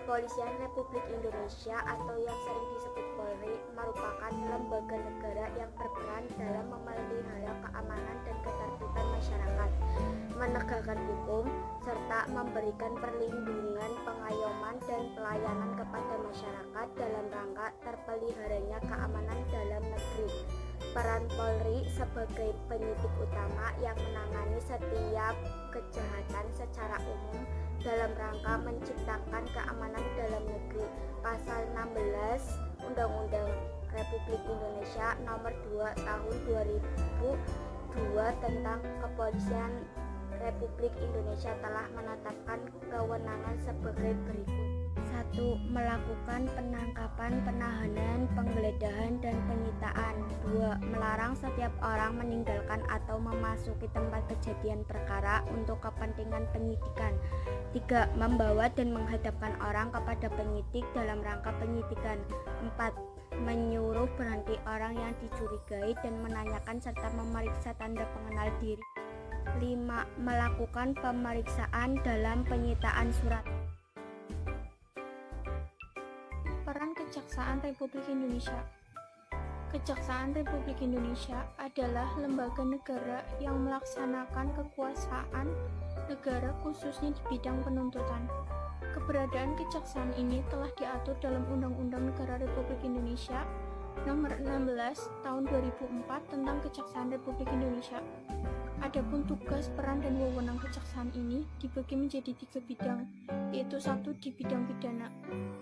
Kepolisian Republik Indonesia atau yang sering disebut Polri merupakan lembaga negara yang berperan dalam memelihara keamanan dan ketertiban masyarakat, menegakkan hukum, serta memberikan perlindungan, pengayoman, dan pelayanan kepada masyarakat dalam rangka terpeliharanya keamanan dalam negeri. Peran Polri sebagai penyidik utama yang menangani setiap kejahatan secara umum dalam rangka menciptakan keamanan dalam negeri. Pasal 16 Undang-Undang Republik Indonesia Nomor 2 Tahun 2002 tentang Kepolisian Republik Indonesia telah menetapkan kewenangan sebagai berikut. 1. Melakukan penangkapan, penahanan, penggeledahan, dan penyitaan. 2. Melarang setiap orang meninggalkan atau memasuki tempat kejadian perkara untuk kepentingan penyidikan. 3. Membawa dan menghadapkan orang kepada penyidik dalam rangka penyidikan. 4. Menyuruh berhenti orang yang dicurigai dan menanyakan serta memeriksa tanda pengenal diri. 5. Melakukan pemeriksaan dalam penyitaan surat. Peran Kejaksaan Republik Indonesia. Kejaksaan Republik Indonesia adalah lembaga negara yang melaksanakan kekuasaan negara khususnya di bidang penuntutan. Keberadaan kejaksaan ini telah diatur dalam Undang-Undang Negara Republik Indonesia Nomor 16 Tahun 2004 tentang Kejaksaan Republik Indonesia. Adapun tugas, peran, dan wewenang kejaksaan ini dibagi menjadi 3 bidang, yaitu 1 di bidang pidana.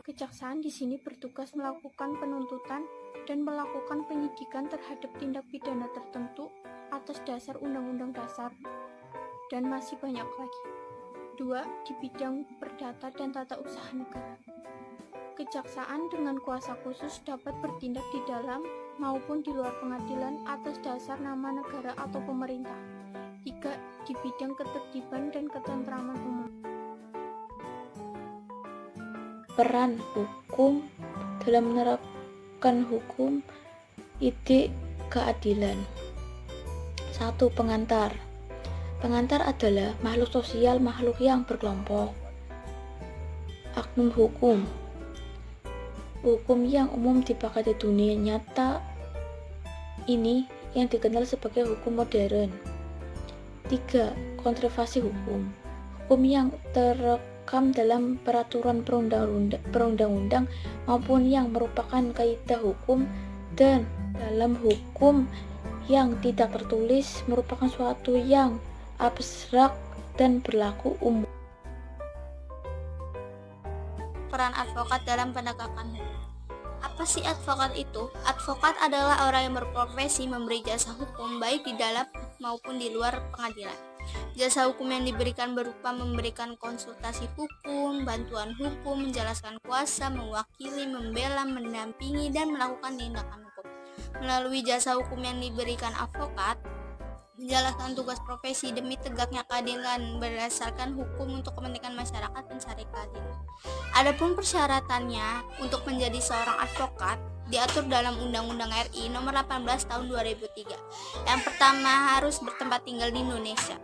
Kejaksaan di sini bertugas melakukan penuntutan dan melakukan penyidikan terhadap tindak pidana tertentu atas dasar Undang-Undang Dasar, dan masih banyak lagi. 2. Di bidang perdata dan tata usaha negara. Kejaksaan dengan kuasa khusus dapat bertindak di dalam maupun di luar pengadilan atas dasar nama negara atau pemerintah. 3. Di bidang ketertiban dan ketentraman umum. Peran hukum dalam menerapkan hukum, ide keadilan. 1. Pengantar. Pengantar adalah makhluk sosial, makhluk yang berkelompok. Agnum hukum. Hukum yang umum dipakai di dunia nyata ini yang dikenal sebagai hukum modern. 3. Konservasi hukum. Hukum yang terekam dalam peraturan perundang-undang maupun yang merupakan kaidah hukum, dan dalam hukum yang tidak tertulis merupakan suatu yang abstrak dan berlaku umum. Peran advokat dalam penegakan hukum. Apa sih advokat itu? Advokat adalah orang yang berprofesi memberi jasa hukum baik di dalam maupun di luar pengadilan. Jasa hukum yang diberikan berupa memberikan konsultasi hukum, bantuan hukum, menjelaskan kuasa, mewakili, membela, mendampingi, dan melakukan tindakan hukum. Melalui jasa hukum yang diberikan advokat, menjalankan tugas profesi demi tegaknya keadilan berdasarkan hukum untuk kepentingan masyarakat pencari keadilan. Adapun persyaratannya untuk menjadi seorang advokat diatur dalam Undang-Undang RI Nomor 18 Tahun 2003. Yang pertama, harus bertempat tinggal di Indonesia.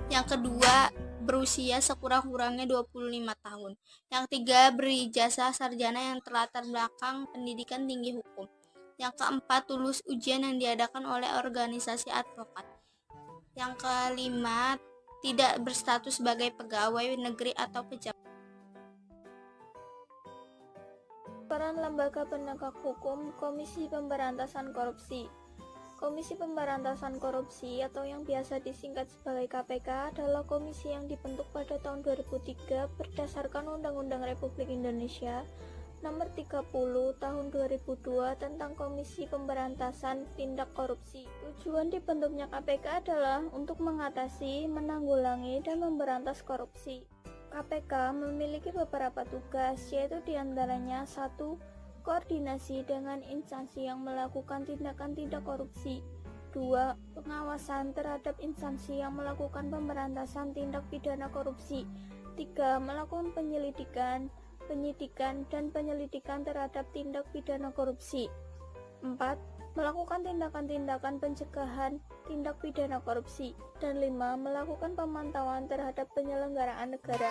Yang kedua, berusia sekurang-kurangnya 25 tahun. Yang ketiga, berijazah sarjana yang terlatar belakang pendidikan tinggi hukum. Yang keempat, lulus ujian yang diadakan oleh organisasi advokat. Yang kelima, tidak berstatus sebagai pegawai negeri atau pejabat. Peran Lembaga Penegak Hukum Komisi Pemberantasan Korupsi. Komisi Pemberantasan Korupsi atau yang biasa disingkat sebagai KPK adalah komisi yang dibentuk pada tahun 2003 berdasarkan Undang-Undang Republik Indonesia Nomor 30 Tahun 2002 tentang Komisi Pemberantasan Tindak Korupsi. Tujuan dibentuknya KPK adalah untuk mengatasi, menanggulangi, dan memberantas korupsi. KPK memiliki beberapa tugas, yaitu diantaranya 1. Koordinasi dengan instansi yang melakukan tindakan tindak korupsi. 2. Pengawasan terhadap instansi yang melakukan pemberantasan tindak pidana korupsi. 3. Melakukan penyelidikan, penyidikan, dan penyelidikan terhadap tindak pidana korupsi. 4. Melakukan tindakan-tindakan pencegahan tindak pidana korupsi. Dan 5. Melakukan pemantauan terhadap penyelenggaraan negara.